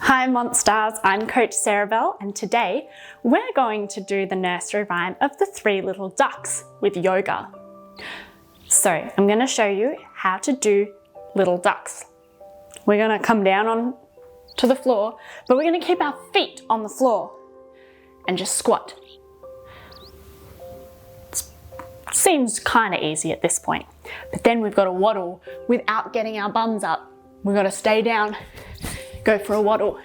Hi Monstars, I'm Coach Sarahbell and today we're going to do the nursery rhyme of the three little ducks with yoga. So I'm going to show you how to do little ducks. We're going to come down on to the floor, but we're going to keep our feet on the floor and just squat. Seems kind of easy at this point, but then we've got to waddle without getting our bums up. We've got to stay down, go for a waddle.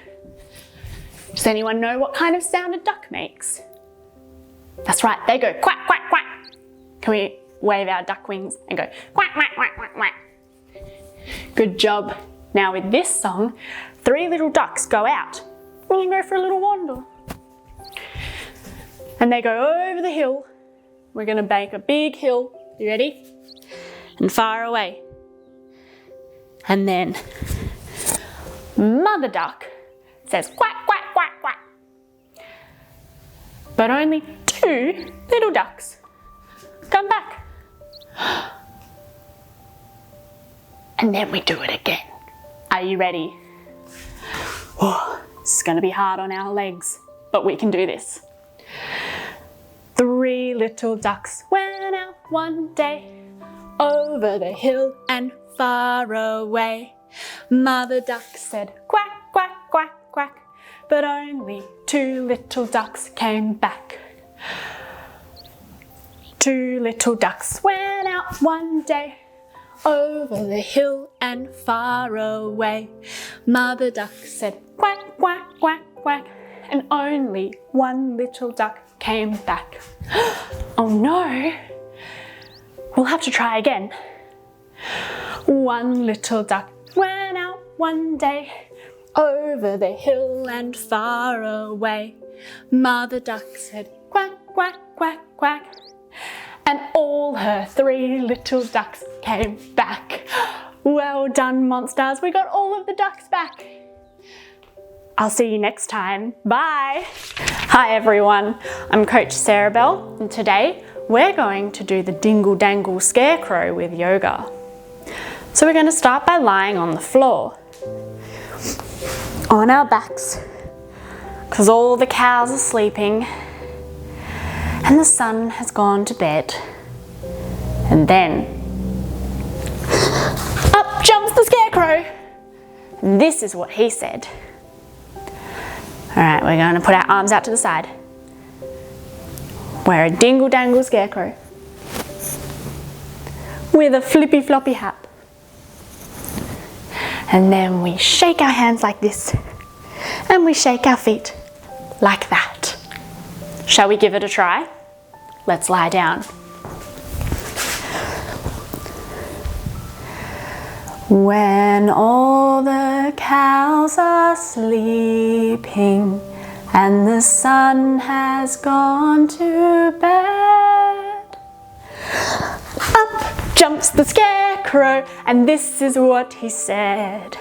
Does anyone know what kind of sound a duck makes? That's right, they go quack, quack, quack. Can we wave our duck wings and go quack, quack, quack, quack, quack? Good job. Now with this song, three little ducks go out and go for a little wander. And they go over the hill. We're going to make a big hill. You ready? And far away. And then Mother Duck says quack, quack, quack, quack. But only two little ducks come back. And then we do it again. Are you ready? Oh, this is going to be hard on our legs, but we can do this. Three little ducks went out one day, over the hill and far away. Mother Duck said quack, quack, quack, quack, but only two little ducks came back. Two little ducks went out one day, over the hill and far away. Mother Duck said quack, quack, quack, quack, and only one little duck came back. Oh no! We'll have to try again. One little duck went out one day, over the hill and far away. Mother Duck said quack, quack, quack, quack, and all her three little ducks came back. Well done, Monstars. We got all of the ducks back. I'll see you next time. Bye. Hi everyone, I'm Coach Sarahbell and today we're going to do the Dingle Dangle Scarecrow with yoga. So we're going to start by lying on the floor, on our backs, because all the cows are sleeping and the sun has gone to bed. And then up jumps the scarecrow. And this is what he said. All right, we're going to put our arms out to the side. We're a dingle dangle scarecrow with a flippy floppy hat. And then we shake our hands like this and we shake our feet like that. Shall we give it a try? Let's lie down. When all the cows are sleeping and the sun has gone to bed, up jumps the scarecrow and this is what he said.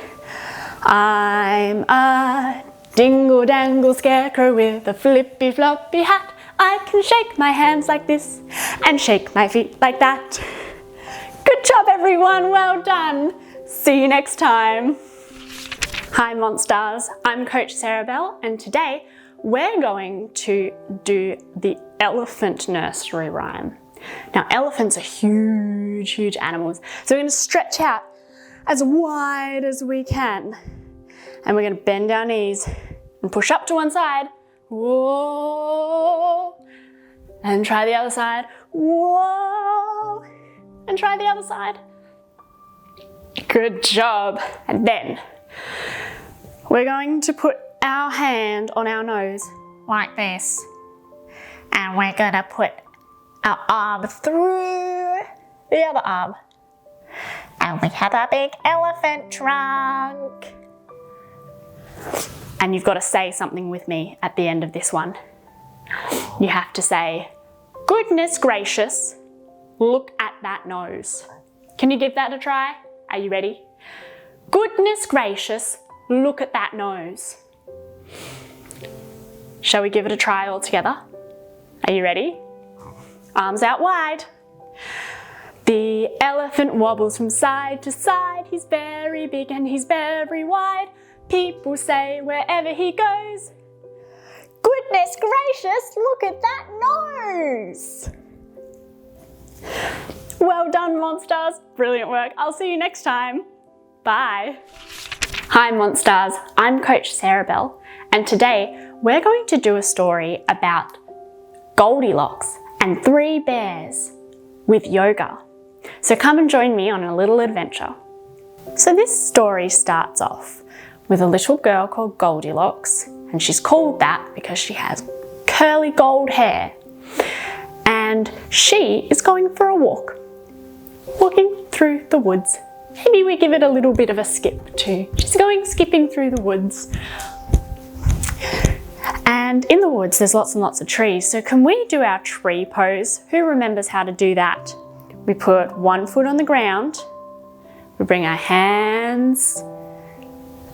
I'm a dingle dangle scarecrow with a flippy floppy hat. I can shake my hands like this and shake my feet like that. Good job everyone, well done. See you next time. Hi Monstars, I'm Coach Sarahbell and today we're going to do the elephant nursery rhyme. Now elephants are huge, huge animals, so we're going to stretch out as wide as we can and we're going to bend our knees and push up to one side, whoa, and try the other side, whoa, and try the other side. Good job. And then we're going to put our hand on our nose like this. And we're going to put our arm through the other arm. And we have a big elephant trunk. And you've got to say something with me at the end of this one. You have to say, goodness gracious, look at that nose. Can you give that a try? Are you ready? Goodness gracious, look at that nose. Shall we give it a try all together? Are you ready? Arms out wide. The elephant wobbles from side to side. He's very big and he's very wide. People say wherever he goes, goodness gracious, look at that nose! Well done, Monstars. Brilliant work. I'll see you next time. Bye. Hi, Monstars. I'm Coach Sarahbell, and today we're going to do a story about Goldilocks and 3 bears with yoga. So come and join me on a little adventure. So this story starts off with a little girl called Goldilocks, and she's called that because she has curly gold hair. And she is going for a walk, walking through the woods. Maybe we give it a little bit of a skip too. She's going skipping through the woods. And in the woods there's lots and lots of trees, so can we do our tree pose? Who remembers how to do that? We put one foot on the ground, we bring our hands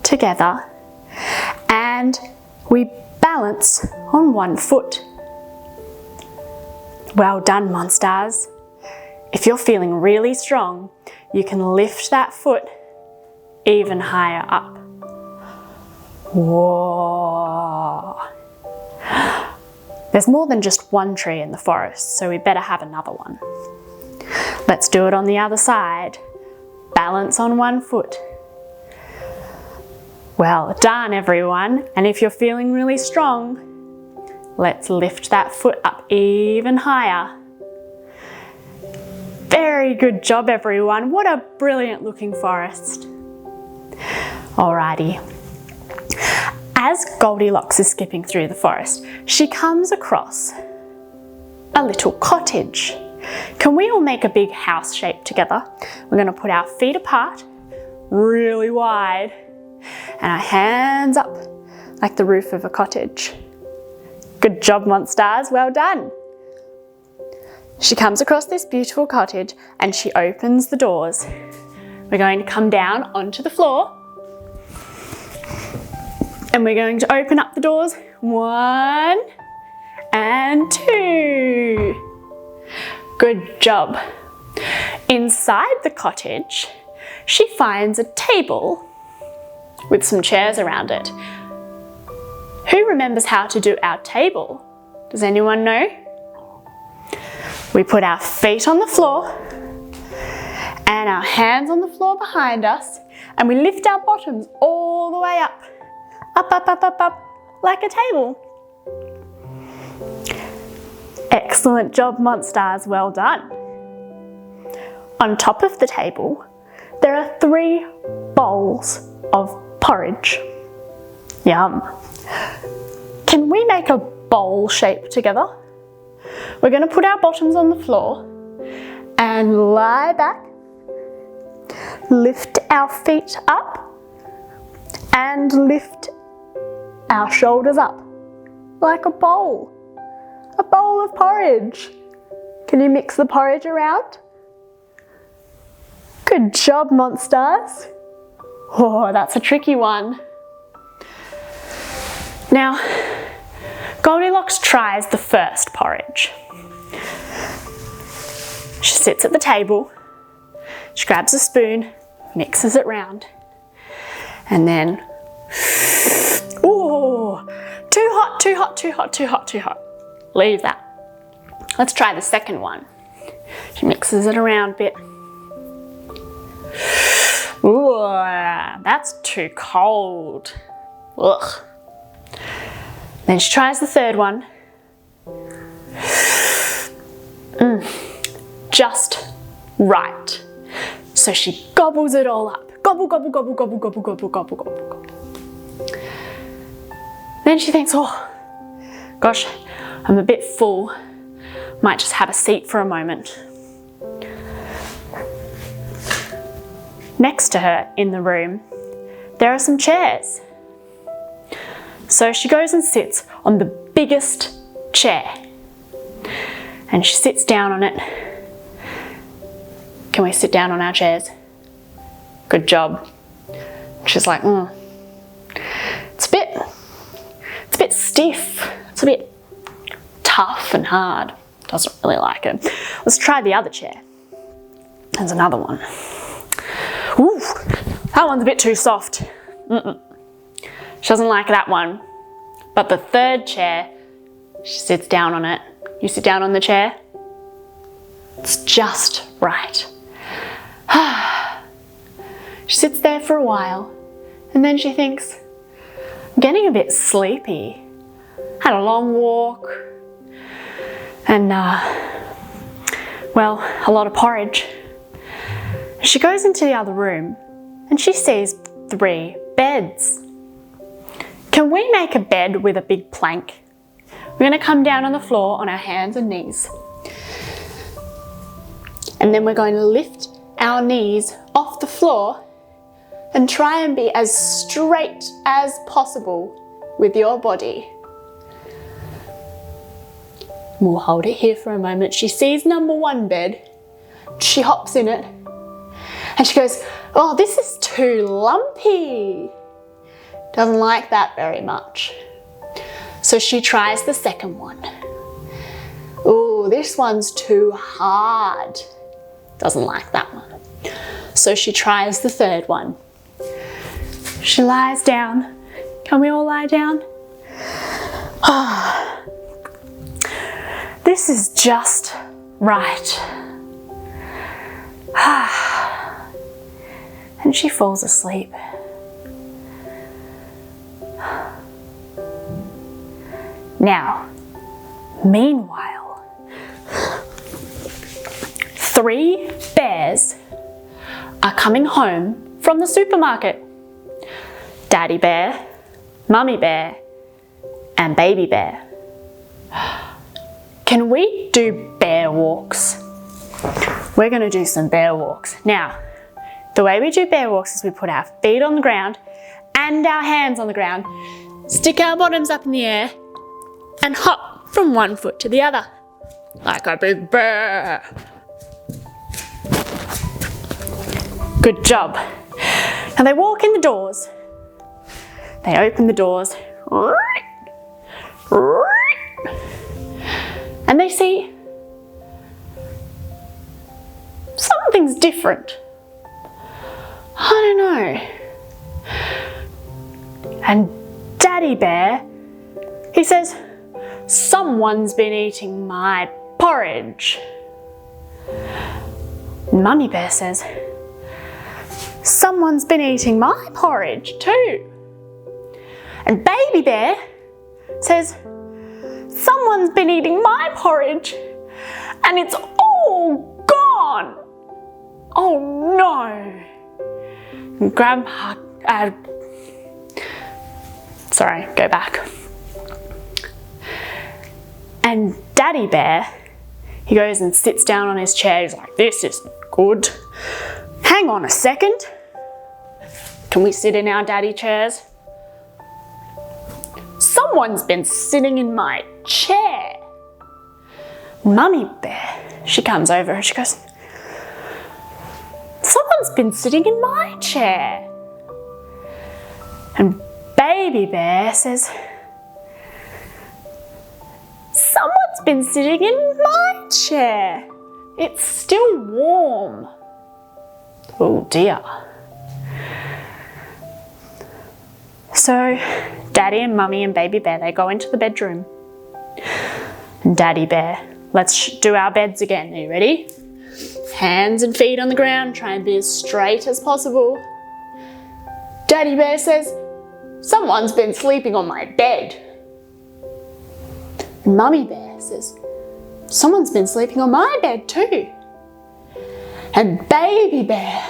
together, and we balance on one foot. Well done, Monstars. If you're feeling really strong, you can lift that foot even higher up. Whoa! There's more than just one tree in the forest, so we better have another one. Let's do it on the other side. Balance on one foot. Well done, everyone. And if you're feeling really strong, let's lift that foot up even higher. Very good job, everyone. What a brilliant looking forest. Alrighty. As Goldilocks is skipping through the forest, she comes across a little cottage. Can we all make a big house shape together? We're going to put our feet apart, really wide, and our hands up like the roof of a cottage. Good job, Monstars. Well done. She comes across this beautiful cottage and she opens the doors. We're going to come down onto the floor and we're going to open up the doors. 1 and 2. Good job. Inside the cottage, she finds a table with some chairs around it. Who remembers how to do our table? Does anyone know? We put our feet on the floor and our hands on the floor behind us, and we lift our bottoms all the way up. Up, up, up, up, up, like a table. Excellent job, Monstars. Well done. On top of the table, there are 3 bowls of porridge. Yum. Can we make a bowl shape together? We're going to put our bottoms on the floor and lie back, lift our feet up and lift our shoulders up like a bowl of porridge. Can you mix the porridge around? Good job, Monstars. Oh, that's a tricky one. Now, Goldilocks tries the first porridge. She sits at the table, she grabs a spoon, mixes it round, and then, ooh, too hot, too hot, too hot, too hot, too hot. Leave that. Let's try the second one. She mixes it around a bit. Ooh, that's too cold. Ugh. Then she tries the third one. Just right. So she gobbles it all up. Gobble, gobble, gobble, gobble, gobble, gobble, gobble, gobble, gobble. Then she thinks, oh, gosh, I'm a bit full. Might just have a seat for a moment. Next to her in the room, there are some chairs. So she goes and sits on the biggest chair. And she sits down on it. Can we sit down on our chairs? Good job. She's like, it's a bit stiff. It's a bit tough and hard. Doesn't really like it. Let's try the other chair. There's another one. Ooh, that one's a bit too soft. She doesn't like that one. But the third chair, she sits down on it. You sit down on the chair. It's just right. She sits there for a while and then she thinks, I'm getting a bit sleepy. Had a long walk and, well, a lot of porridge. She goes into the other room and she sees 3 beds. Can we make a bed with a big plank? We're going to come down on the floor on our hands and knees. And then we're going to lift our knees off the floor and try and be as straight as possible with your body. We'll hold it here for a moment. She sees number 1 bed. She hops in it and she goes, oh, this is too lumpy. Doesn't like that very much. So she tries the second one. Oh, this one's too hard. Doesn't like that one. So she tries the third one. She lies down. Can we all lie down? Ah, this is just right. And she falls asleep. Now, meanwhile, 3 bears are coming home from the supermarket. Daddy bear, mummy bear, and baby bear. Can we do bear walks? We're going to do some bear walks. Now, the way we do bear walks is we put our feet on the ground and our hands on the ground, stick our bottoms up in the air, and hop from one foot to the other, like a big bear. Good job. Now they walk in the doors. They open the doors. And they see something's different. I don't know. And Daddy Bear, he says, someone's been eating my porridge. Mummy Bear says, someone's been eating my porridge too. And Baby Bear says, someone's been eating my porridge and it's all gone. Oh no. And Grandpa, sorry, go back. And Daddy Bear, he goes and sits down on his chair. He's like, this isn't good. Hang on a second. Can we sit in our daddy chairs? Someone's been sitting in my chair. Mummy Bear, she comes over and she goes, someone's been sitting in my chair. And Baby Bear says, someone's been sitting in my chair. It's still warm. Oh dear. So Daddy and Mummy and Baby Bear, they go into the bedroom. And Daddy Bear, let's do our beds again. Are you ready? Hands and feet on the ground, try and be as straight as possible. Daddy Bear says, someone's been sleeping on my bed. And Mummy Bear says, someone's been sleeping on my bed too. And Baby Bear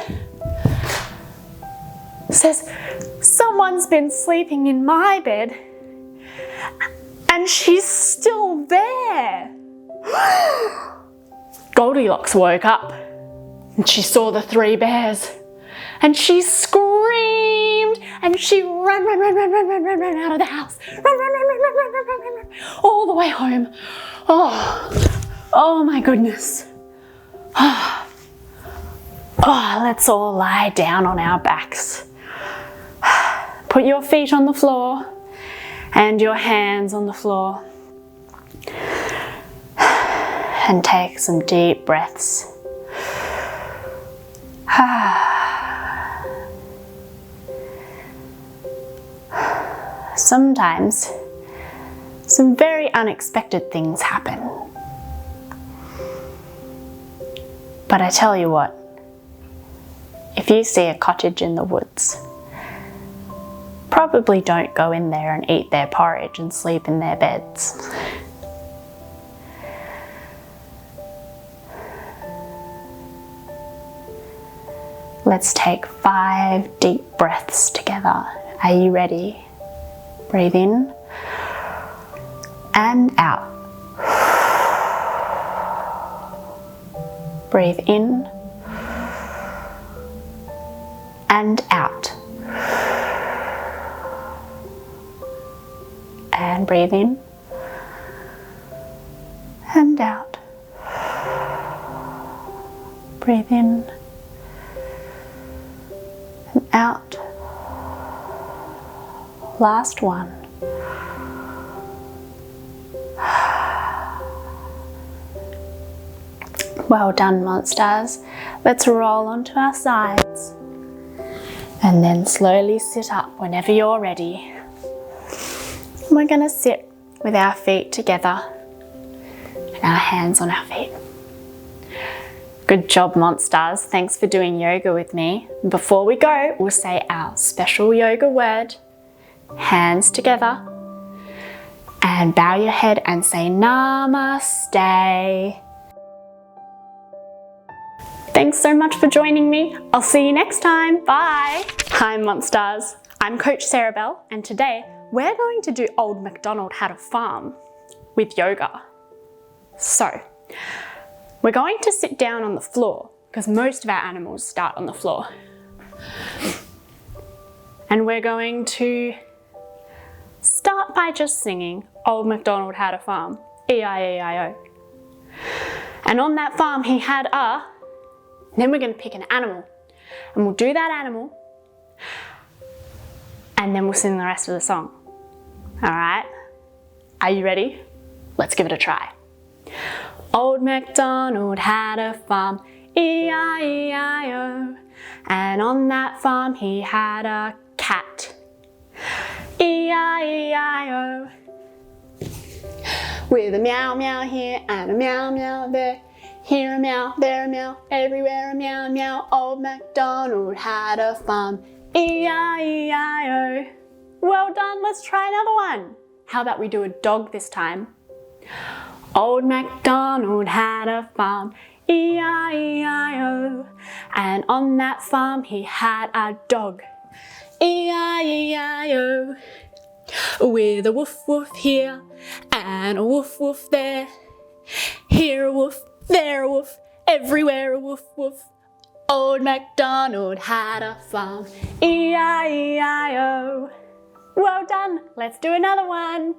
says, someone's been sleeping in my bed and she's still there. Goldilocks woke up and she saw the 3 bears and she screamed and she ran out of the house. Run, all the way home. Oh my goodness. Let's all lie down on our backs. Put your feet on the floor and your hands on the floor. And take some deep breaths. sometimes some very unexpected things happen. But I tell you what, if you see a cottage in the woods, probably don't go in there and eat their porridge and sleep in their beds. Let's take 5 deep breaths together. Are you ready? Breathe in and out. Breathe in and out. And breathe in and out. Breathe in and out. Last one. Well done, Monstars. Let's roll onto our sides and then slowly sit up whenever you're ready. We're going to sit with our feet together and our hands on our feet. Good job, Monstars. Thanks for doing yoga with me. Before we go, we'll say our special yoga word. Hands together and bow your head and say Namaste. Thanks so much for joining me. I'll see you next time. Bye. Hi, Monstars. I'm Coach Sarahbell, and today we're going to do Old MacDonald Had a Farm with yoga. So, we're going to sit down on the floor because most of our animals start on the floor. And we're going to start by just singing Old MacDonald Had a Farm, E-I-E-I-O. And on that farm he had a, then we're going to pick an animal and we'll do that animal and then we'll sing the rest of the song. Alright, are you ready? Let's give it a try. Old MacDonald had a farm, E-I-E-I-O, and on that farm he had a cat, E-I-E-I-O, with a meow meow here and a meow meow there, here a meow, there a meow, everywhere a meow meow. Old MacDonald had a farm, E-I-E-I-O. Well done, let's try another one. How about we do a dog this time? Old MacDonald had a farm, E-I-E-I-O, and on that farm he had a dog, E-I-E-I-O, with a woof woof here and a woof woof there, here a woof, there a woof, everywhere a woof woof. Old MacDonald had a farm, E-I-E-I-O. Well done, let's do another one.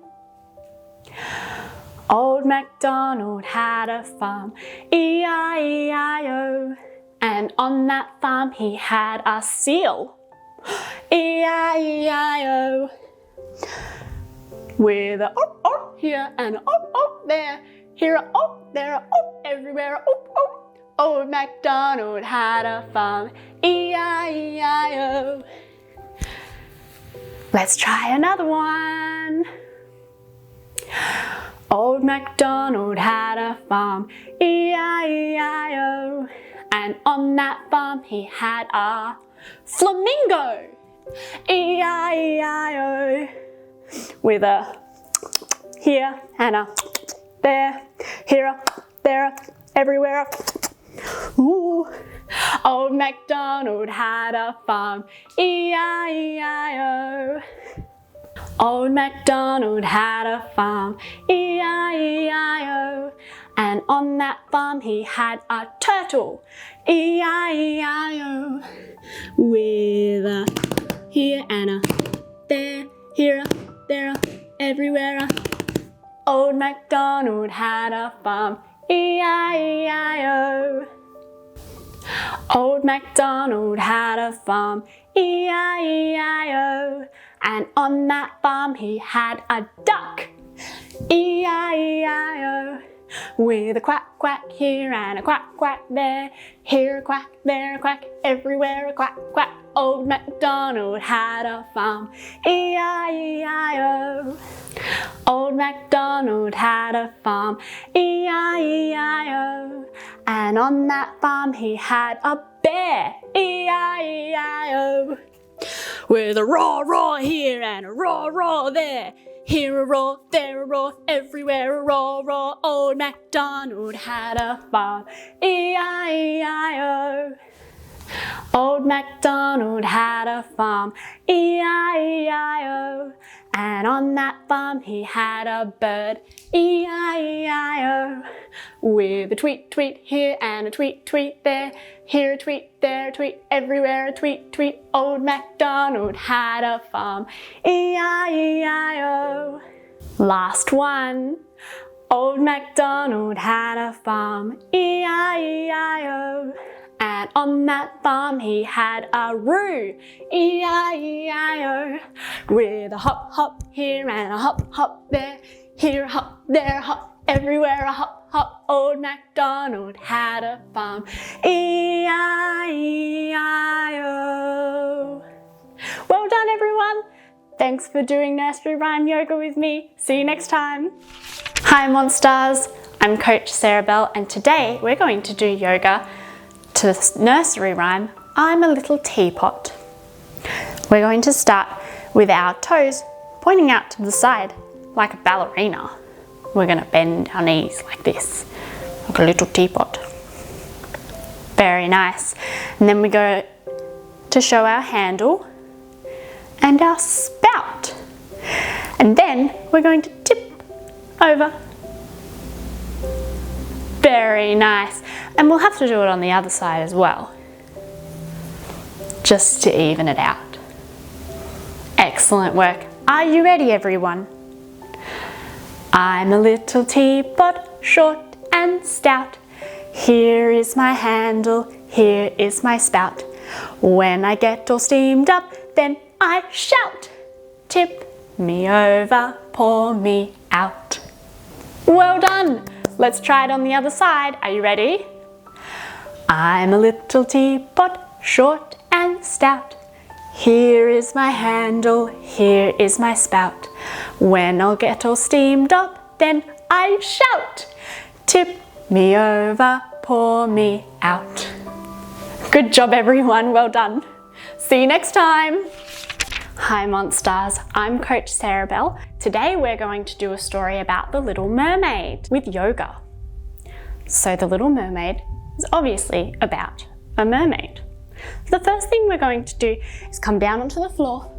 Old MacDonald had a farm, E-I-E-I-O, and on that farm he had a seal, E-I-E-I-O, with a oh oh here and a oh oh there, here a oh, there a oh, everywhere a oh oh. Old MacDonald had a farm, E-I-E-I-O. Let's try another one. Old MacDonald had a farm, E-I-E-I-O, and on that farm he had a flamingo, E-I-E-I-O, with a here and a there, here a, there a, everywhere a. Ooh. Old MacDonald had a farm, E-I-E-I-O. Old MacDonald had a farm, E-I-E-I-O, and on that farm he had a turtle, E-I-E-I-O, with a here and a there, here a, there a, everywhere a. Old MacDonald had a farm, E-I-E-I-O. Old MacDonald had a farm, E-I-E-I-O, and on that farm he had a duck, E-I-E-I-O, with a quack quack here and a quack quack there, here a quack, there a quack, everywhere a quack quack. Old MacDonald had a farm, E-I-E-I-O. Old MacDonald had a farm, E-I-E-I-O. And on that farm he had a bear, E-I-E-I-O. With a roar, roar here and a roar, roar there. Here a roar, there a roar, everywhere a roar, roar. Old MacDonald had a farm, E-I-E-I-O. Old MacDonald had a farm, E-I-E-I-O. And on that farm he had a bird, E-I-E-I-O. With a tweet, tweet here and a tweet, tweet there. Here a tweet, there a tweet, everywhere a tweet, tweet. Old MacDonald had a farm, E-I-E-I-O. Last one. Old MacDonald had a farm, E-I-E-I-O. And on that farm he had a roo, E-I-E-I-O. With a hop, hop here and a hop, hop there. Here a hop, there a hop, everywhere a hop, hop. Old MacDonald had a farm, E-I-E-I-O. Well done, everyone. Thanks for doing nursery rhyme yoga with me. See you next time. Hi, Monstars. I'm Coach Sarahbell, and today we're going to do yoga to the nursery rhyme, I'm a Little Teapot. We're going to start with our toes pointing out to the side like a ballerina. We're going to bend our knees like this, like a little teapot. Very nice. And then we go to show our handle and our spout. And then we're going to tip over. Very nice. And we'll have to do it on the other side as well, just to even it out. Excellent work. Are you ready, everyone? I'm a little teapot, short and stout. Here is my handle, here is my spout. When I get all steamed up, then I shout. Tip me over, pour me out. Well done. Let's try it on the other side. Are you ready? I'm a little teapot, short and stout. Here is my handle, here is my spout. When I'll get all steamed up, then I shout. Tip me over, pour me out. Good job, everyone. Well done. See you next time. Hi, Monstars. I'm Coach Sarahbell. Today we're going to do a story about the Little Mermaid with yoga. So the Little Mermaid is obviously about a mermaid. The first thing we're going to do is come down onto the floor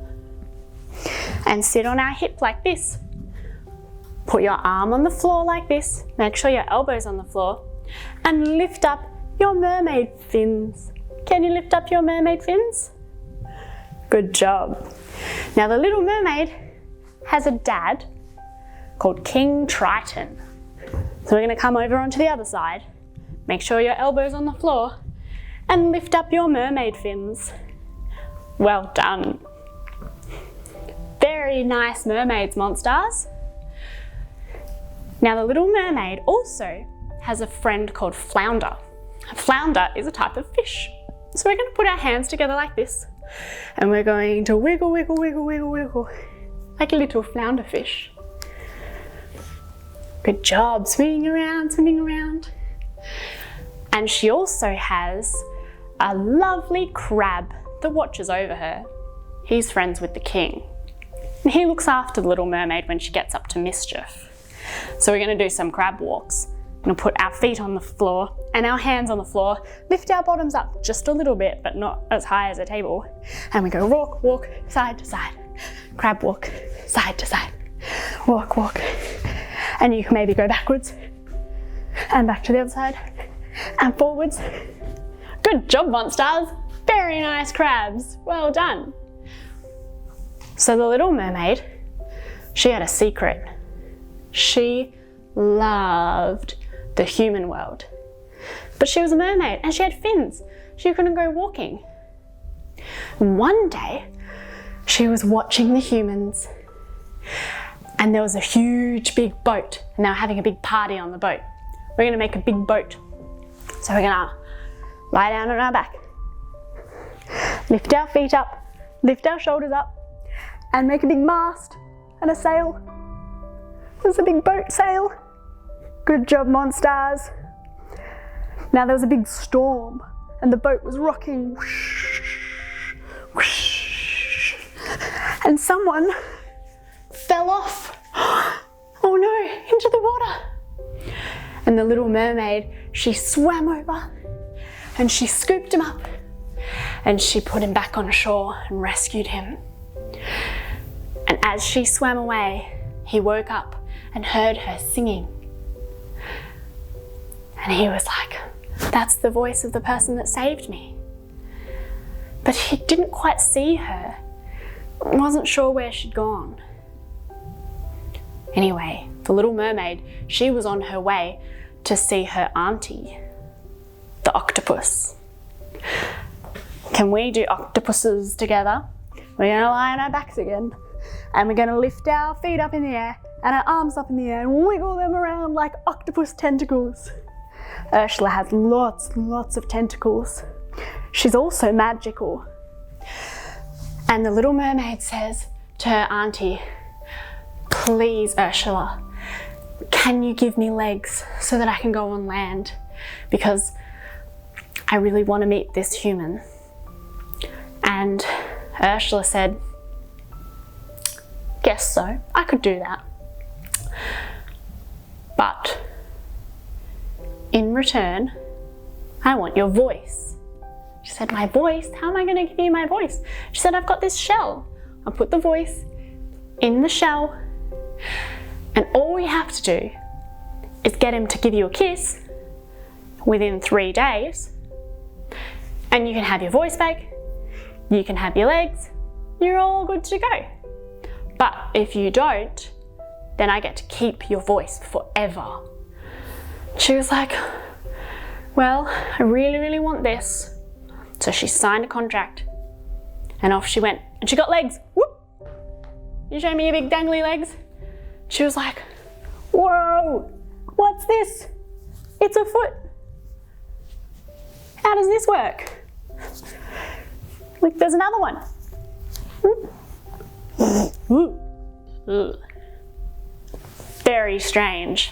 and sit on our hip like this. Put your arm on the floor like this. Make sure your elbow's on the floor and lift up your mermaid fins. Can you lift up your mermaid fins? Good job. Now the Little Mermaid has a dad called King Triton. So we're going to come over onto the other side. Make sure your elbow's on the floor and lift up your mermaid fins. Well done. Very nice mermaids, Monstars. Now the Little Mermaid also has a friend called Flounder. A flounder is a type of fish. So we're going to put our hands together like this and we're going to wiggle, wiggle, wiggle, wiggle, wiggle like a little flounder fish. Good job, swinging around, swimming around. And she also has a lovely crab that watches over her. He's friends with the king. And he looks after the Little Mermaid when she gets up to mischief. So we're going to do some crab walks. We're going to put our feet on the floor and our hands on the floor, lift our bottoms up just a little bit, but not as high as a table. And we go walk, walk, side to side. Crab walk, side to side. Walk, walk. And you can maybe go backwards and back to the other side and forwards. Good job, Monstars. Very nice crabs. Well done. So the Little Mermaid, she had a secret. She loved the human world. But she was a mermaid and she had fins. She couldn't go walking. And one day, she was watching the humans and there was a huge big boat and they were having a big party on the boat. We're going to make a big boat. So we're going to lie down on our back, lift our feet up, lift our shoulders up, and make a big mast and a sail. There's a big boat sail. Good job, Monstars. Now there was a big storm and the boat was rocking. Whoosh, whoosh, and someone fell off. Oh no, into the water. And the little mermaid, she swam over and she scooped him up and she put him back on shore and rescued him. And as she swam away, he woke up and heard her singing. And he was like, that's the voice of the person that saved me. But he didn't quite see her. Wasn't sure where she'd gone. Anyway, the little mermaid, she was on her way to see her auntie, the octopus. Can we do octopuses together? We're gonna lie on our backs again, and we're gonna lift our feet up in the air and our arms up in the air and wiggle them around like octopus tentacles. Ursula has lots of tentacles. She's also magical. And the little mermaid says to her auntie, please, Ursula, can you give me legs so that I can go on land? Because I really want to meet this human. And Ursula said, guess so, I could do that. But in return, I want your voice. She said, my voice? How am I going to give you my voice? She said, I've got this shell. I'll put the voice in the shell, and all you have to do is get him to give you a kiss within 3 days, and you can have your voice back, you can have your legs, you're all good to go. But if you don't, then I get to keep your voice forever. She was like, well, I really want this. So she signed a contract and off she went, and she got legs. Whoop! You show me your big dangly legs? She was like, whoa, what's this? It's a foot. How does this work? Look, there's another one. Very strange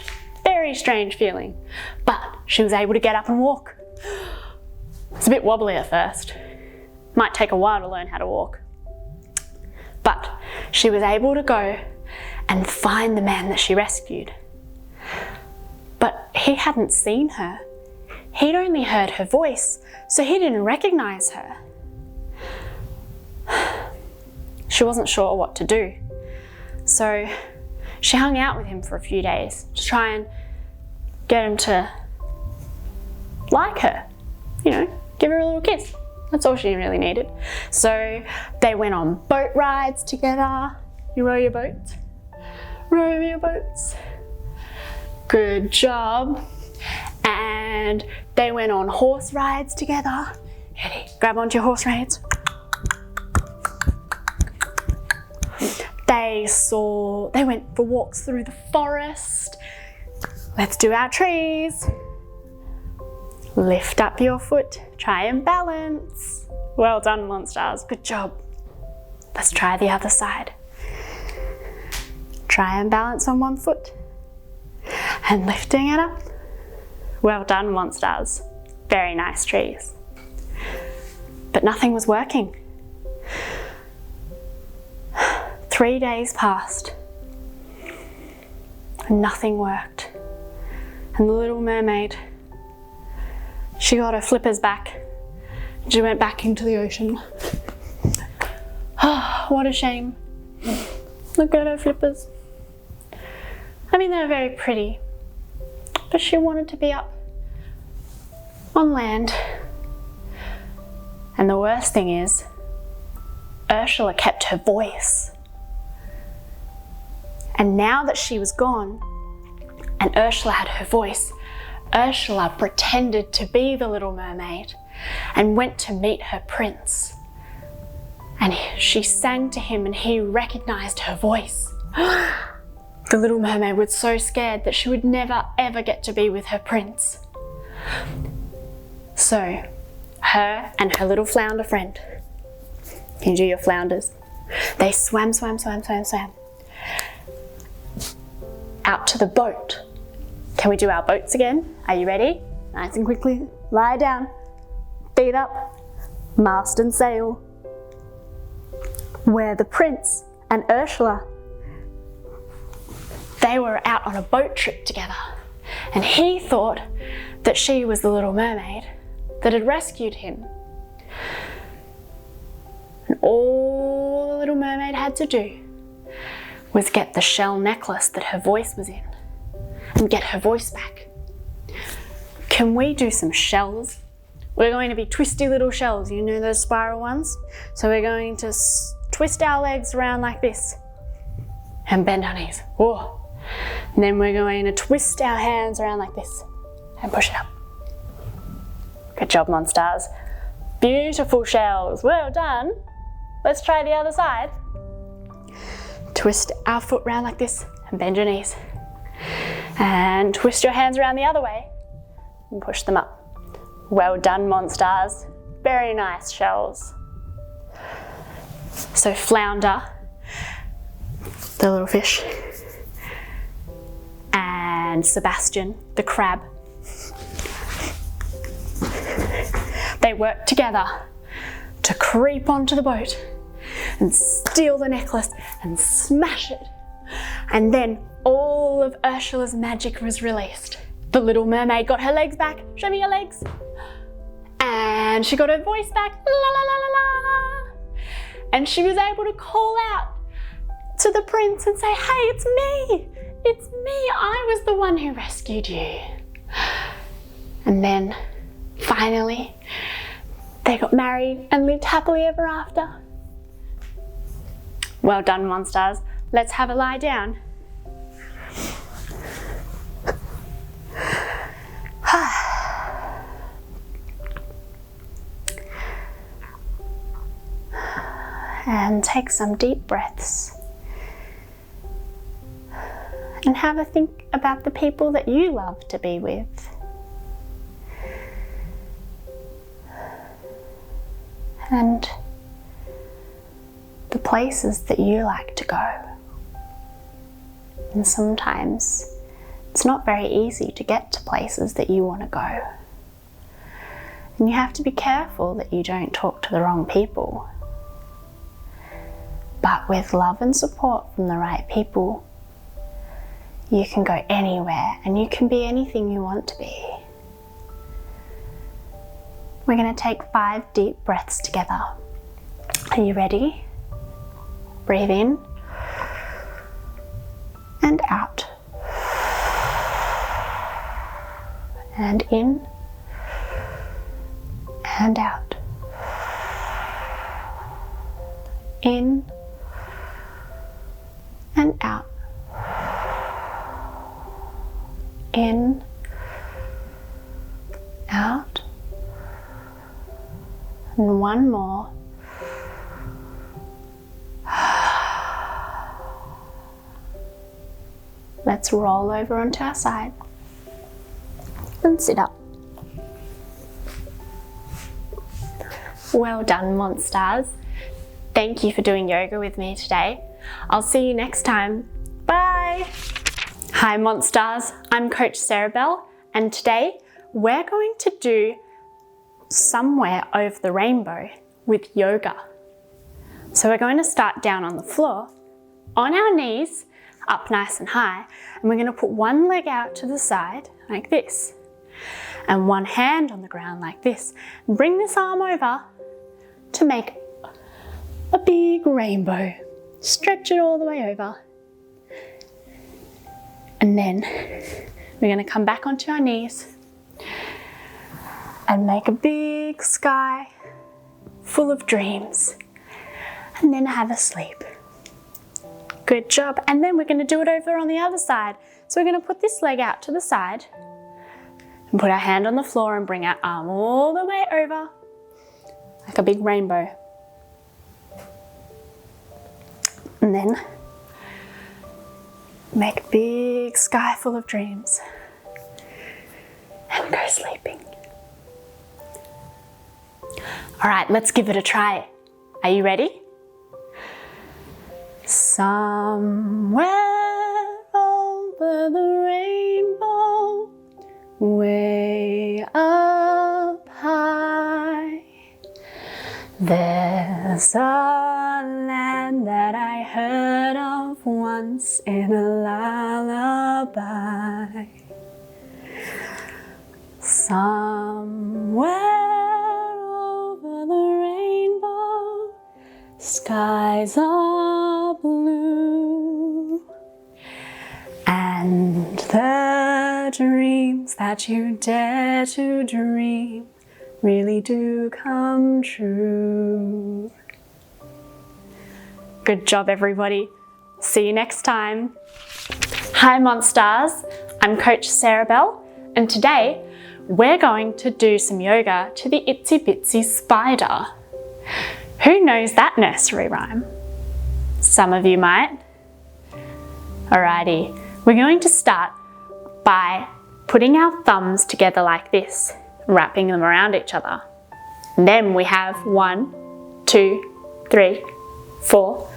feeling. But she was able to get up and walk. It's a bit wobbly at first. Might take a while to learn how to walk. But she was able to go and find the man that she rescued. But he hadn't seen her. He'd only heard her voice, so he didn't recognize her. She wasn't sure what to do. So she hung out with him for a few days to try and get him to like her. You know, give her a little kiss. That's all she really needed. So they went on boat rides together. You row your boats? Row your boats. Good job. And they went on horse rides together. Ready? Grab onto your horse rides. They went for walks through the forest. Let's do our trees. Lift up your foot, try and balance. Well done, Monstars, good job. Let's try the other side. Try and balance on one foot and lifting it up. Well done, Monstars. Very nice trees. But nothing was working. 3 days passed and nothing worked. And the little mermaid, she got her flippers back and she went back into the ocean. Oh, what a shame. Look at her flippers. I mean, they're very pretty, but she wanted to be up on land. And the worst thing is, Ursula kept her voice. And now that she was gone and Ursula had her voice, Ursula pretended to be the little mermaid and went to meet her prince. And she sang to him and he recognized her voice. The little mermaid was so scared that she would never ever get to be with her prince. So her and her little flounder friend Can you do your flounders? They swam, swam, swam, swam, swam out to the boat. Can we do our boats again? Are you ready? Nice and quickly, lie down, feet up, mast and sail. Where the prince and Ursula, they were out on a boat trip together, and he thought that she was the little mermaid that had rescued him. And all the little mermaid had to do was get the shell necklace that her voice was in and get her voice back. Can we do some shells? We're going to be twisty little shells, you know those spiral ones? So we're going to twist our legs around like this and bend our knees. Whoa. And then we're going to twist our hands around like this and push it up. Good job, Monstars. Beautiful shells, well done. Let's try the other side. Twist our foot round like this and bend your knees. And twist your hands around the other way and push them up. Well done, Monstars. Very nice shells. So flounder, the little fish, and Sebastian, the crab, they work together to creep onto the boat and steal the necklace and smash it. And then all of Ursula's magic was released. The little mermaid got her legs back. Show me your legs. And she got her voice back. La la la la la. And she was able to call out to the prince and say, hey, it's me. It's me. I was the one who rescued you. And then finally, they got married and lived happily ever after. Well done, Monstars. Let's have a lie down. And take some deep breaths. And have a think about the people that you love to be with. And the places that you like to go. And sometimes it's not very easy to get to places that you want to go. And you have to be careful that you don't talk to the wrong people. But with love and support from the right people, you can go anywhere and you can be anything you want to be. We're going to take 5 deep breaths together. Are you ready? Breathe in and out. And in and out. In and out. In, out. And one more. Let's roll over onto our side and sit up. Well done, Monstars. Thank you for doing yoga with me today. I'll see you next time. Bye. Hi, Monstars. I'm Coach Sarahbell, and today we're going to do Somewhere Over the Rainbow with yoga. So we're going to start down on the floor, on our knees, up nice and high, and we're going to put one leg out to the side like this, and one hand on the ground like this. And bring this arm over to make a big rainbow. Stretch it all the way over. And then we're going to come back onto our knees and make a big sky full of dreams. And then have a sleep. Good job. And then we're going to do it over on the other side. So we're going to put this leg out to the side and put our hand on the floor and bring our arm all the way over like a big rainbow. And then make a big sky full of dreams and go sleeping. All right, let's give it a try. Are you ready? Somewhere over the rainbow, way up high, there's a land that I heard of once in a lullaby. Somewhere over the rainbow, skies are blue, and the dreams that you dare to dream really do come true. Good job, everybody. See you next time. Hi, Monstars. I'm Coach Sarahbell, and today we're going to do some yoga to the Itsy Bitsy Spider. Who knows that nursery rhyme? Some of you might. Alrighty, we're going to start by putting our thumbs together like this, wrapping them around each other. And then we have 1, 2, 3, 4,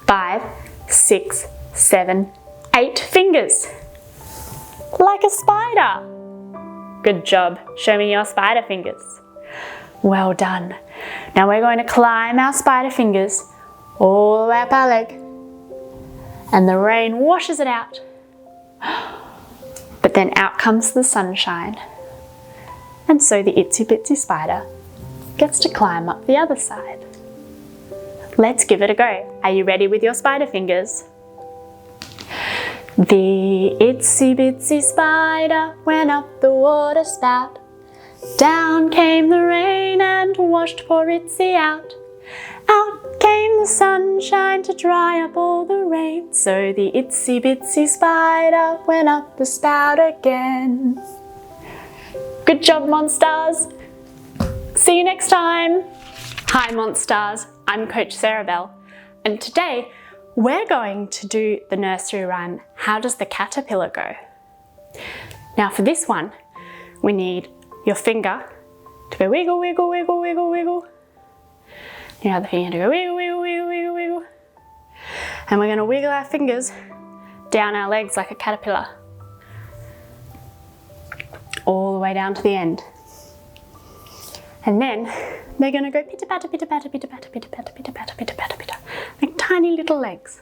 5, 6, 7, 8 fingers. Like a spider. Good job. Show me your spider fingers. Well done. Now we're going to climb our spider fingers all the way up our leg. And the rain washes it out. But then out comes the sunshine. And so the Itsy Bitsy Spider gets to climb up the other side. Let's give it a go. Are you ready with your spider fingers? The Itsy Bitsy Spider went up the water spout. Down came the rain and washed poor Itsy out. Out came the sunshine to dry up all the rain. So the Itsy Bitsy Spider went up the spout again. Good job, Monstars. See you next time. Hi, Monstars. I'm Coach Sarahbell, and today we're going to do the nursery rhyme, How Does the Caterpillar Go? Now for this one, we need your finger to go wiggle, wiggle, wiggle, wiggle, wiggle. Your other finger to go wiggle, wiggle, wiggle, wiggle, wiggle. And we're going to wiggle our fingers down our legs like a caterpillar. All the way down to the end. And then they're going to go pitter-patter, pitter-patter, pitter-patter, pitter-patter, pitter-patter, pitter-patter, pitter, like tiny little legs.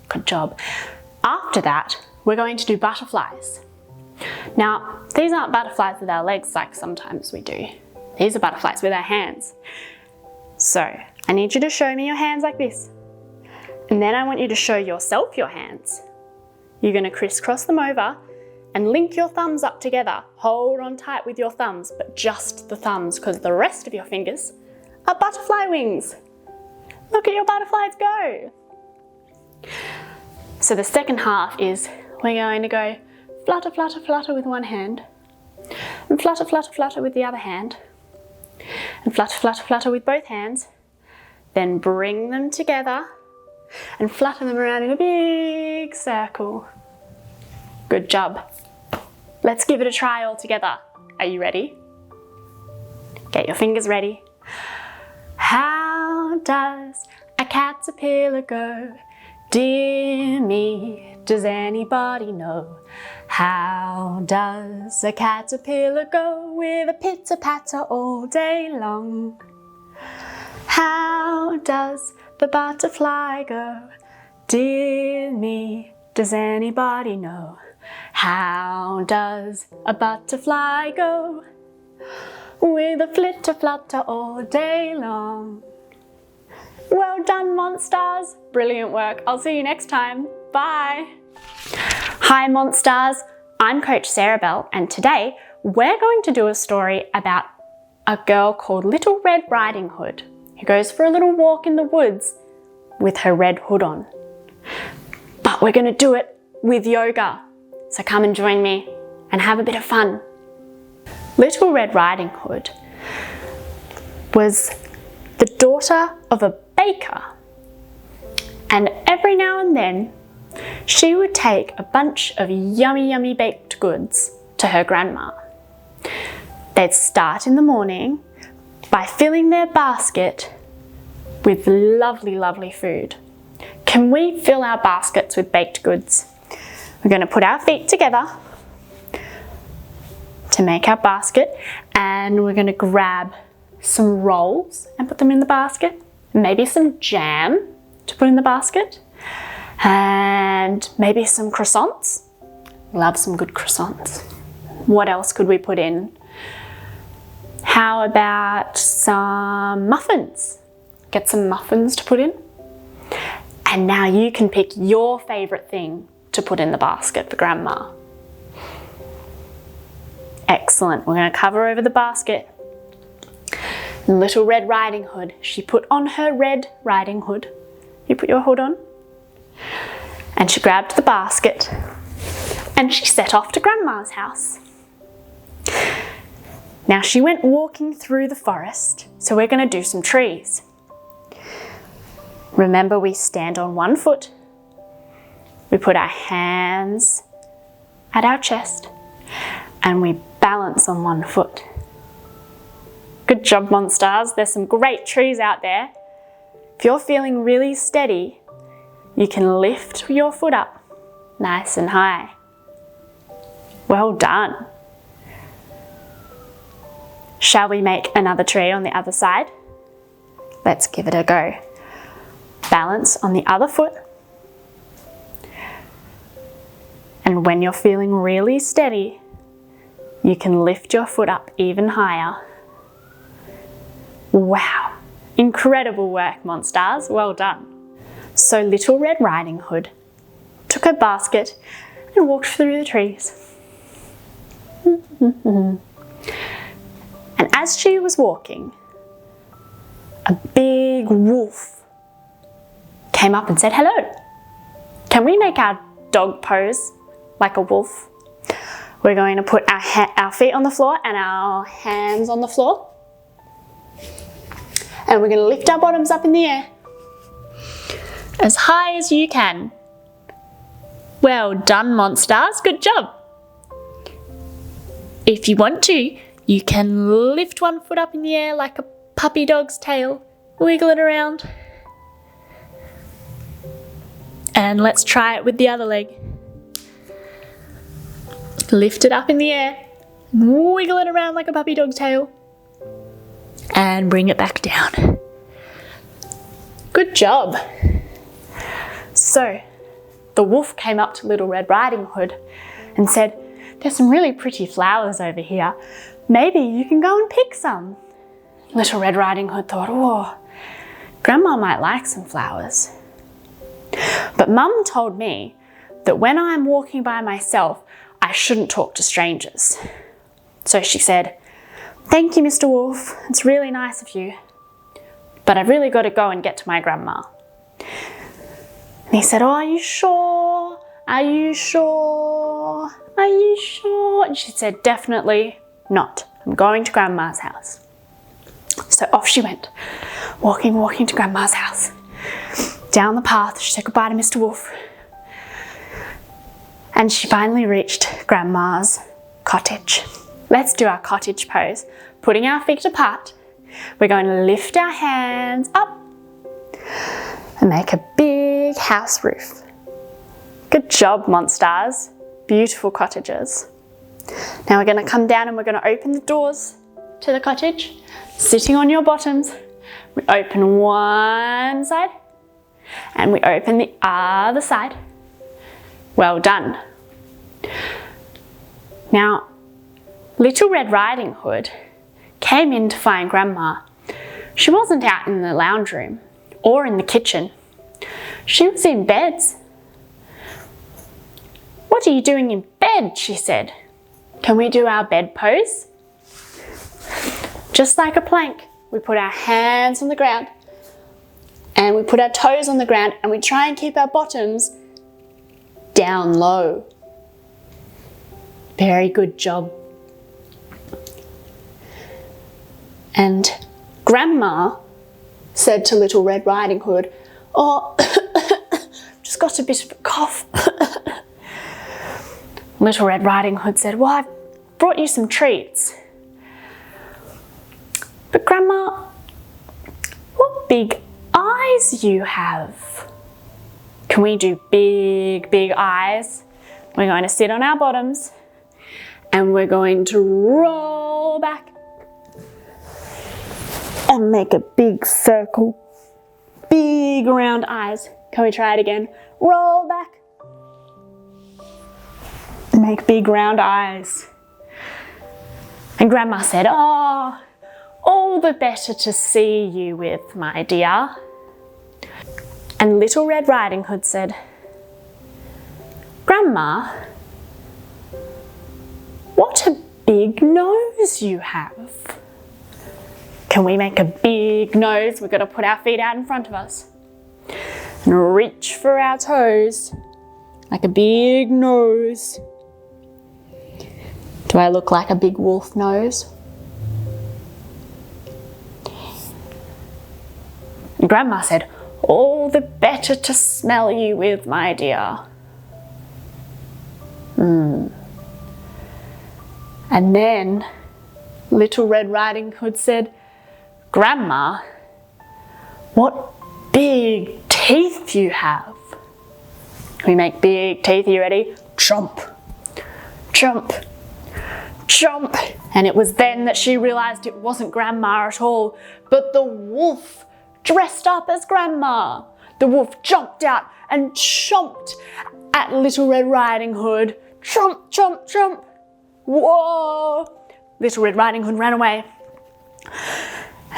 Good job. After that, we're going to do butterflies. Now, these aren't butterflies with our legs like sometimes we do. These are butterflies with our hands. So, I need you to show me your hands like this. And then I want you to show yourself your hands. You're going to crisscross them over and link your thumbs up together. Hold on tight with your thumbs, but just the thumbs, because the rest of your fingers are butterfly wings. Look at your butterflies go. So the second half is we're going to go flutter, flutter, flutter with one hand, and flutter, flutter, flutter with the other hand, and flutter, flutter, flutter with both hands. Then bring them together and flutter them around in a big circle. Good job. Let's give it a try all together. Are you ready? Get your fingers ready. How does a caterpillar go? Dear me, does anybody know? How does a caterpillar go with a pitter-patter all day long? How does the butterfly go? Dear me, does anybody know? How does a butterfly go? With a flitter-flutter all day long. Well done, Monstars. Brilliant work. I'll see you next time. Bye. Hi, Monstars. I'm Coach Sarahbell, and today we're going to do a story about a girl called Little Red Riding Hood who goes for a little walk in the woods with her red hood on. But we're going to do it with yoga. So come and join me and have a bit of fun. Little Red Riding Hood was the daughter of a baker, and every now and then she would take a bunch of yummy, yummy baked goods to her grandma. They'd start in the morning by filling their basket with lovely, lovely food. Can we fill our baskets with baked goods? We're going to put our feet together to make our basket, and we're going to grab some rolls and put them in the basket, maybe some jam to put in the basket, and maybe some croissants. Love some good croissants. What else could we put in? How about some muffins? Get some muffins to put in. And now you can pick your favourite thing to put in the basket for Grandma. Excellent. We're going to cover over the basket. Little Red Riding Hood. She put on her red riding hood. You put your hood on. And she grabbed the basket and she set off to Grandma's house. Now she went walking through the forest, so we're going to do some trees. Remember, we stand on one foot. We put our hands at our chest and we balance on one foot. Good job, Monstars. There's some great trees out there. If you're feeling really steady, you can lift your foot up nice and high. Well done. Shall we make another tree on the other side? Let's give it a go. Balance on the other foot. And when you're feeling really steady, you can lift your foot up even higher. Wow, incredible work, Monstars. Well done. So Little Red Riding Hood took her basket and walked through the trees. And as she was walking, a big wolf came up and said, "Hello, can we make our dog pose like a wolf?" We're going to put our feet on the floor and our hands on the floor. And we're going to lift our bottoms up in the air as high as you can. Well done, Monstars. Good job. If you want to, you can lift one foot up in the air like a puppy dog's tail. Wiggle it around. And let's try it with the other leg. Lift it up in the air. Wiggle it around like a puppy dog's tail. And bring it back down. Good job. So, the wolf came up to Little Red Riding Hood and said, "There's some really pretty flowers over here. Maybe you can go and pick some." Little Red Riding Hood thought, "Oh, Grandma might like some flowers. But Mum told me that when I'm walking by myself, I shouldn't talk to strangers." So she said, "Thank you, Mr. Wolf. It's really nice of you. But I've really got to go and get to my grandma." And he said, "Oh, are you sure? Are you sure? Are you sure?" And she said, "Definitely not. I'm going to Grandma's house." So off she went, walking to Grandma's house. Down the path, she said goodbye to Mr. Wolf. And she finally reached Grandma's cottage. Let's do our cottage pose. Putting our feet apart, we're going to lift our hands up and make a big house roof. Good job, Monstars. Beautiful cottages. Now we're going to come down and we're going to open the doors to the cottage. Sitting on your bottoms, we open one side and we open the other side. Well done. Now, Little Red Riding Hood came in to find Grandma. She wasn't out in the lounge room or in the kitchen. She was in bed. "What are you doing in bed?" she said. "Can we do our bed pose?" Just like a plank, we put our hands on the ground and we put our toes on the ground and we try and keep our bottoms down low. Very good job. And Grandma said to Little Red Riding Hood, "Oh, just got a bit of a cough." Little Red Riding Hood said, "Well, I've brought you some treats. But Grandma, what big eyes you have. Can we do big, big eyes? We're going to sit on our bottoms and we're going to roll back and make a big circle. Big round eyes. Can we try it again? Roll back. Make big round eyes. And Grandma said, "Oh, all the better to see you with, my dear." And Little Red Riding Hood said, "Grandma, what a big nose you have." Can we make a big nose? We've got to put our feet out in front of us and reach for our toes like a big nose. Do I look like a big wolf nose? And Grandma said, "All the better to smell you with, my dear." And then Little Red Riding Hood said, "Grandma, what big teeth you have." Can we make big teeth? Are you ready? Chomp, chomp, chomp. And it was then that she realized it wasn't Grandma at all, but the wolf dressed up as Grandma. The wolf jumped out and chomped at Little Red Riding Hood. Chomp, chomp, chomp. Whoa! Little Red Riding Hood ran away.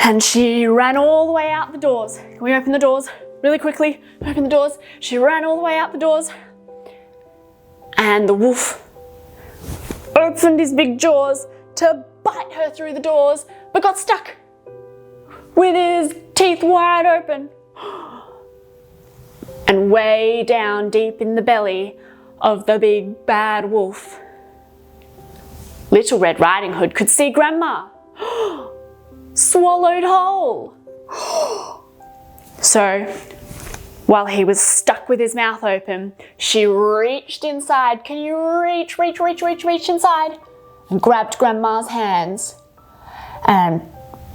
And she ran all the way out the doors. Can we open the doors really quickly? Open the doors. She ran all the way out the doors. And the wolf opened his big jaws to bite her through the doors, but got stuck with his teeth wide open. And way down deep in the belly of the big bad wolf, Little Red Riding Hood could see Grandma swallowed whole. So while he was stuck with his mouth open, she reached inside. Can you reach inside? And grabbed Grandma's hands and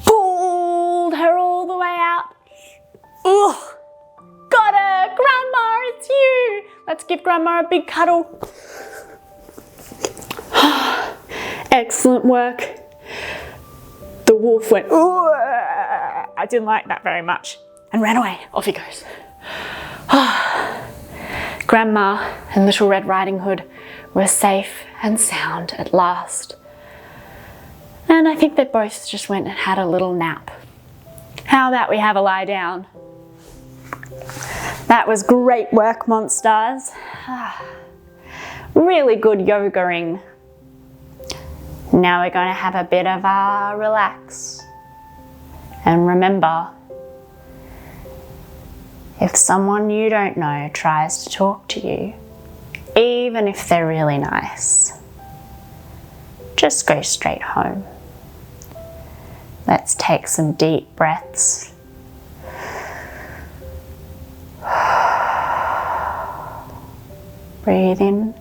pulled her all the way out. Ugh! Got her! Grandma, it's you! Let's give Grandma a big cuddle. Excellent work. The wolf went, "Ooh, I didn't like that very much," and ran away. Off he goes. Grandma and Little Red Riding Hood were safe and sound at last. And I think they both just went and had a little nap. How about we have a lie down? That was great work, Monstars. Really good yogaing. Now we're going to have a bit of a relax. And remember, if someone you don't know tries to talk to you, even if they're really nice, just go straight home. Let's take some deep breaths. Breathe in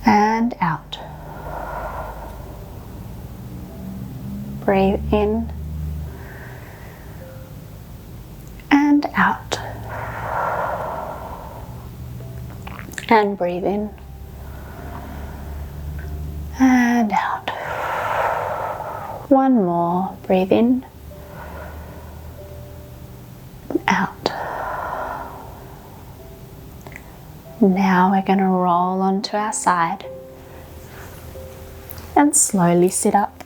and out. Breathe in and out. And breathe in and out. One more. Breathe in, out. Now we're going to roll onto our side and slowly sit up.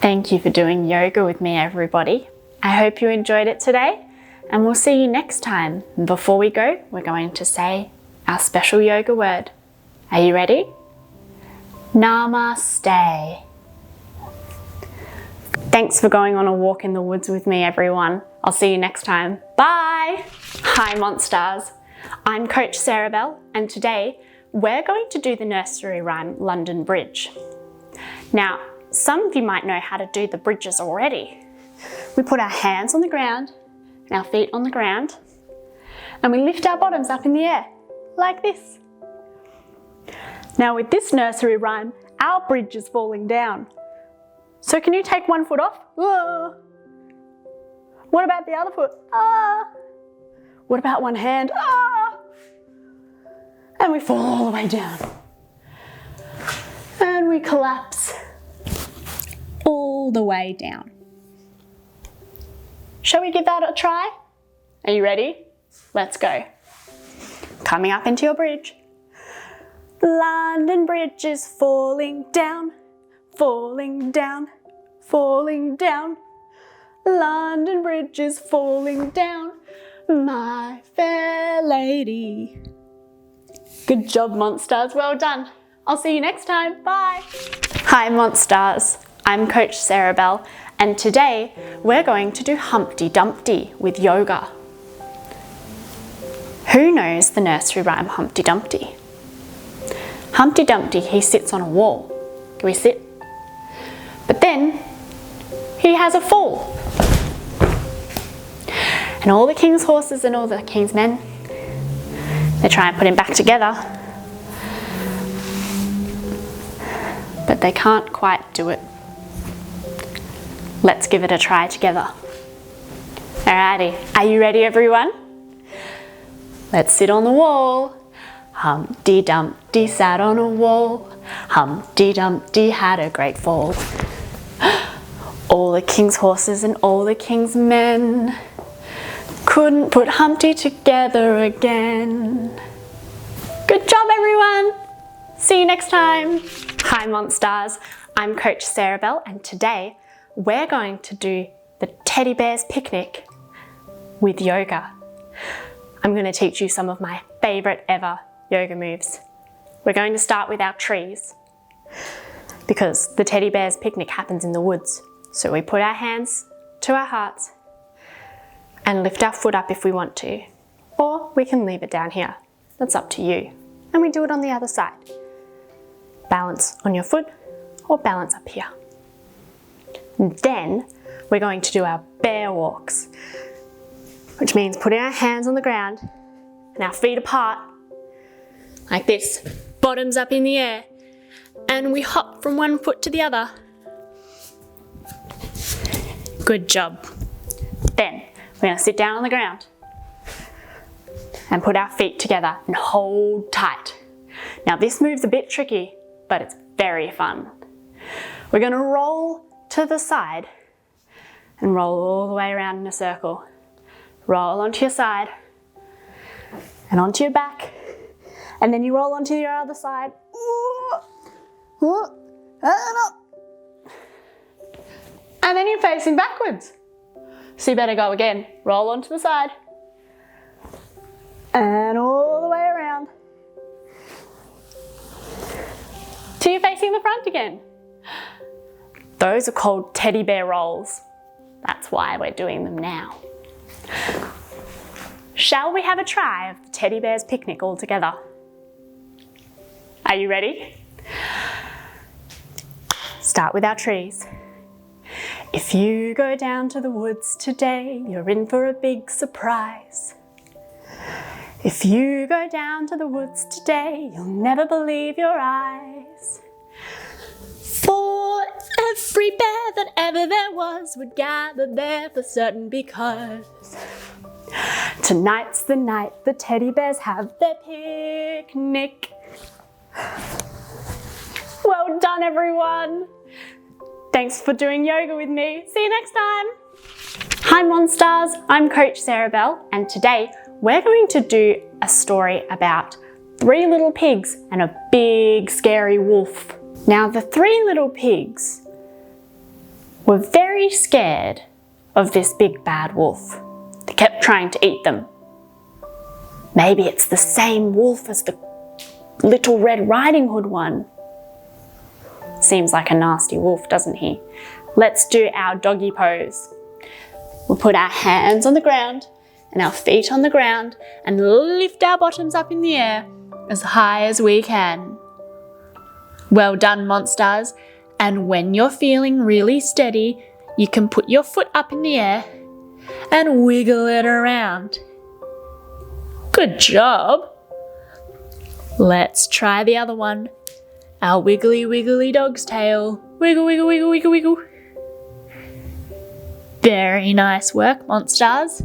Thank you for doing yoga with me, everybody. I hope you enjoyed it today, and we'll see you next time. Before we go, we're going to say our special yoga word. Are you ready? Namaste. Thanks for going on a walk in the woods with me, everyone. I'll see you next time. Bye! Hi, Monstars. I'm Coach Sarahbell, and today we're going to do the nursery rhyme London Bridge. Now, some of you might know how to do the bridges already. We put our hands on the ground and our feet on the ground, and we lift our bottoms up in the air, like this. Now with this nursery rhyme, our bridge is falling down. So can you take one foot off? Whoa. What about the other foot? Ah. What about one hand? Ah. And we fall all the way down. And we collapse all the way down. Shall we give that a try? Are you ready? Let's go. Coming up into your bridge. London Bridge is falling down, falling down, falling down. London Bridge is falling down, my fair lady. Good job, Monstars. Well done. I'll see you next time. Bye. Hi, Monstars. I'm Coach Sarahbell, and today we're going to do Humpty Dumpty with yoga. Who knows the nursery rhyme Humpty Dumpty? Humpty Dumpty, he sits on a wall. Can we sit? But then he has a fall. And all the king's horses and all the king's men, they try and put him back together. But they can't quite do it. Let's give it a try together. Alrighty, are you ready, everyone? Let's sit on the wall. Humpty Dumpty sat on a wall. Humpty Dumpty had a great fall. All the king's horses and all the king's men couldn't put Humpty together again. Good job, everyone. See you next time. Hi, Monstars. I'm Coach Sarahbell, and today we're going to do the teddy bear's picnic with yoga. I'm going to teach you some of my favorite ever yoga moves. We're going to start with our trees because the teddy bear's picnic happens in the woods. So we put our hands to our hearts and lift our foot up if we want to, or we can leave it down here. That's up to you. And we do it on the other side. Balance on your foot or balance up here. And then we're going to do our bear walks, which means putting our hands on the ground and our feet apart, like this, bottoms up in the air, and we hop from one foot to the other. Good job. Then we're going to sit down on the ground and put our feet together and hold tight. Now this move's a bit tricky, but it's very fun. We're going to roll to the side and roll all the way around in a circle. Roll onto your side and onto your back, and then you roll onto your other side. And up. And then you're facing backwards. So you better go again. Roll onto the side and all the way around till you're facing the front again. Those are called teddy bear rolls. That's why we're doing them now. Shall we have a try of the teddy bear's picnic all together? Are you ready? Start with our trees. If you go down to the woods today, you're in for a big surprise. If you go down to the woods today, you'll never believe your eyes. For every bear that ever there was would gather there for certain, because tonight's the night the teddy bears have their picnic. Well done, everyone. Thanks for doing yoga with me. See you next time. Hi, Monstars. I'm Coach Sarahbell, and today we're going to do a story about 3 little pigs and a big scary wolf. Now, the 3 little pigs were very scared of this big bad wolf. They kept trying to eat them. Maybe it's the same wolf as the Little Red Riding Hood one. Seems like a nasty wolf, doesn't he? Let's do our doggy pose. We'll put our hands on the ground and our feet on the ground and lift our bottoms up in the air as high as we can. Well done, Monstars. And when you're feeling really steady, you can put your foot up in the air and wiggle it around. Good job. Let's try the other one. our wiggly wiggly dog's tail. Wiggle, wiggle, wiggle, wiggle, wiggle. Very nice work, Monstars.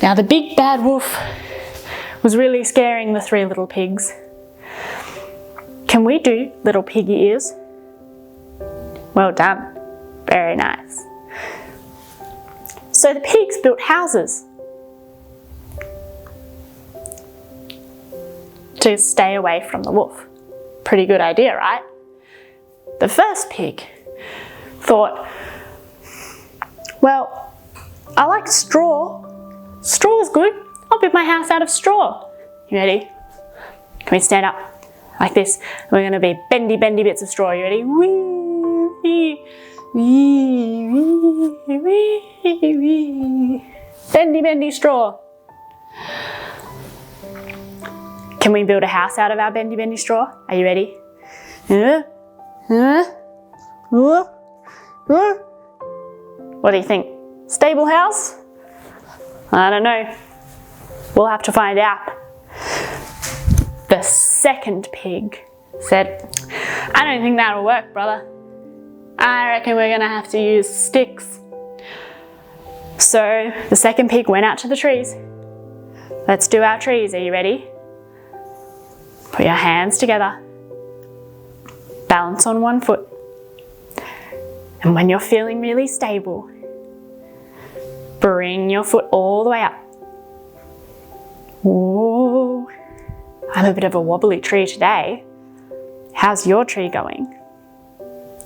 Now the big bad wolf was really scaring the three little pigs. Can we do little piggy ears? Well done. Very nice. So the pigs built houses to stay away from the wolf. Pretty good idea, right? The first pig thought, well, I like straw. Straw is good. I'll build my house out of straw. You ready? Can we stand up like this? We're going to be bendy, bendy bits of straw. You ready? Wee, wee, wee, wee, wee. Bendy, bendy straw. Can we build a house out of our bendy, bendy straw? Are you ready? What do you think? Stable house? I don't know. We'll have to find out. The second pig said, I don't think that'll work, brother. I reckon we're gonna have to use sticks. So the second pig went out to the trees. Let's do our trees. Are you ready? Put your hands together. Balance on one foot. And when you're feeling really stable, bring your foot all the way up. Whoa. I'm a bit of a wobbly tree today. How's your tree going?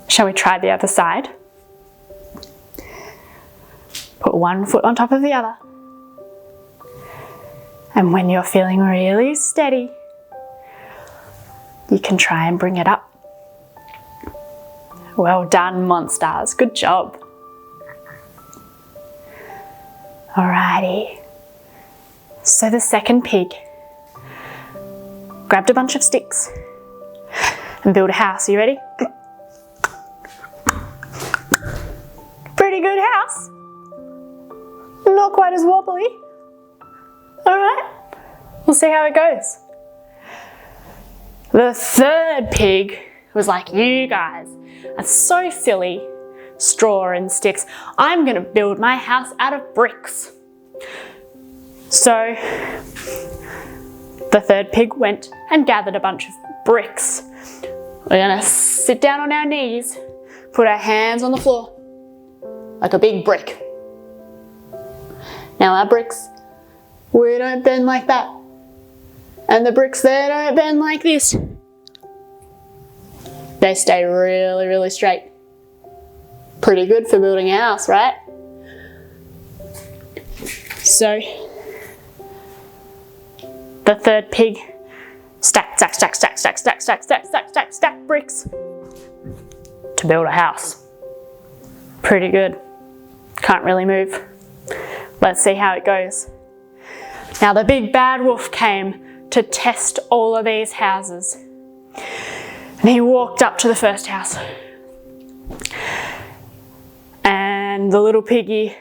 Shall we try the other side? Put one foot on top of the other. And when you're feeling really steady, you can try and bring it up. Well done, Monstars. Good job. Alrighty. So the second pig grabbed a bunch of sticks and built a house. Are you ready? Pretty good house. Not quite as wobbly. Alright. We'll see how it goes. The third pig was like, you guys are so silly. Straw and sticks. I'm going to build my house out of bricks. So the third pig went and gathered a bunch of bricks. We're going to sit down on our knees, put our hands on the floor like a big brick. Now our bricks, we don't bend like that. And the bricks there don't bend like this. They stay really, really straight. Pretty good for building a house, right? So the third pig stack bricks to build a house. Pretty good. Can't really move. Let's see how it goes. Now the big bad wolf came to test all of these houses. And he walked up to the first house. And the little piggy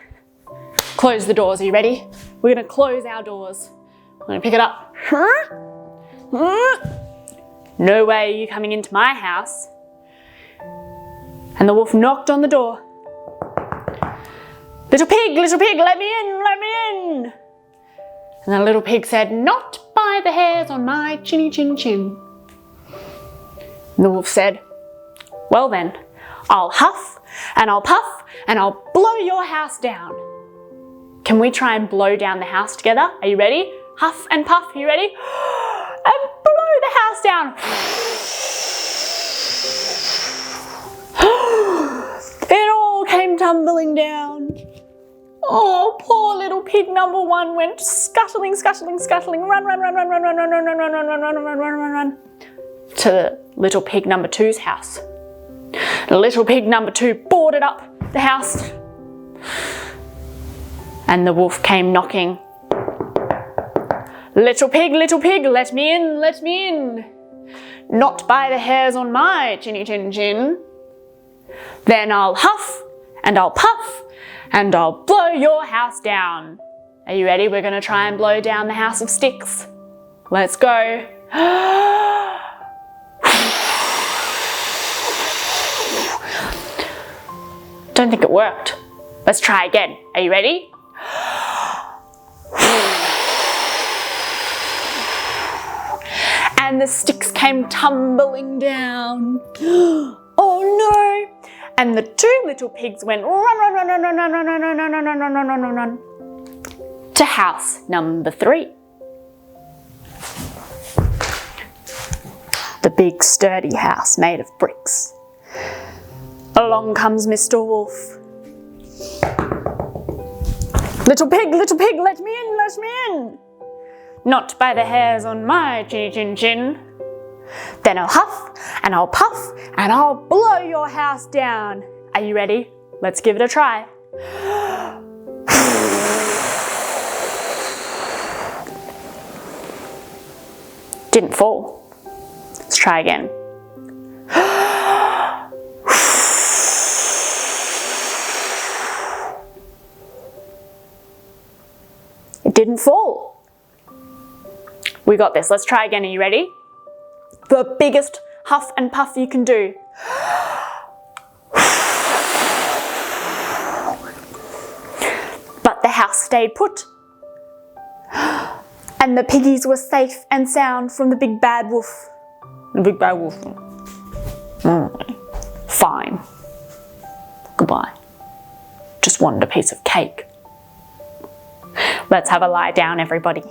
closed the doors. Are you ready? We're going to close our doors. I'm going to pick it up. No way are you coming into my house. And the wolf knocked on the door. Little pig, let me in, let me in. And the little pig said, not by the hairs on my chinny chin chin. And the wolf said, well then, I'll huff and I'll puff and I'll blow your house down. Can we try and blow down the house together? Are you ready? Huff and puff, are you ready? And blow the house down. It all came tumbling down. Oh, poor little pig number one went scuttling, scuttling, scuttling, run, to the little pig number two's house. Little pig number two boarded up the house. And the wolf came knocking. Little pig, let me in, let me in. Not by the hairs on my chinny chin chin. Then I'll huff and I'll puff and I'll blow your house down. Are you ready? We're going to try and blow down the house of sticks. Let's go. don't think it worked. Let's try again. Are you ready? And the sticks came tumbling down. Oh no! And the two little pigs went run, run, run, run, run, run, run, run, run, run, run, run, run, run, run, to house number 3. The big sturdy house made of bricks. Along comes Mr. Wolf. Little pig, let me in, let me in. Not by the hairs on my chinny chin chin. Then I'll huff and I'll puff and I'll blow your house down. Are you ready? Let's give it a try. Didn't fall. Let's try again. It didn't fall. We got this. Let's try again. Are you ready? The biggest huff and puff you can do. But the house stayed put. And the piggies were safe and sound from the big bad wolf. The big bad wolf. Fine. Goodbye. Just wanted a piece of cake. Let's have a lie down, everybody.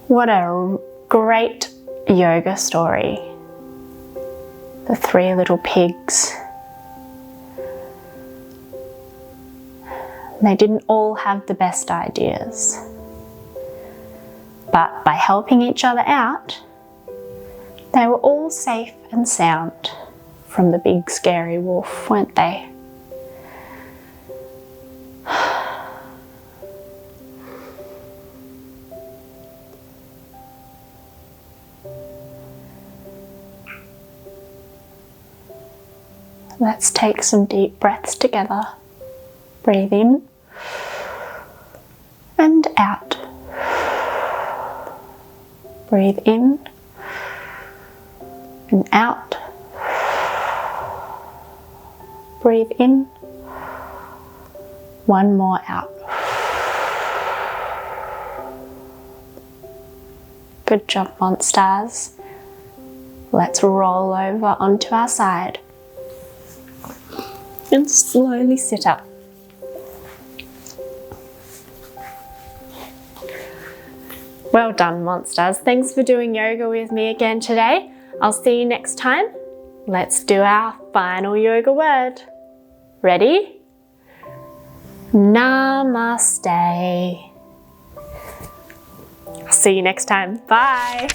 What a great yoga story. The 3 little pigs. They didn't all have the best ideas. But by helping each other out, they were all safe and sound from the big scary wolf, weren't they? Let's take some deep breaths together. Breathe in and out. Breathe in and out. Breathe in. One more out. Good job, Monstars. Let's roll over onto our side and slowly sit up. Well done, Monsters. Thanks for doing yoga with me again today. I'll see you next time. Let's do our final yoga word. Ready? Namaste. I'll see you next time. Bye.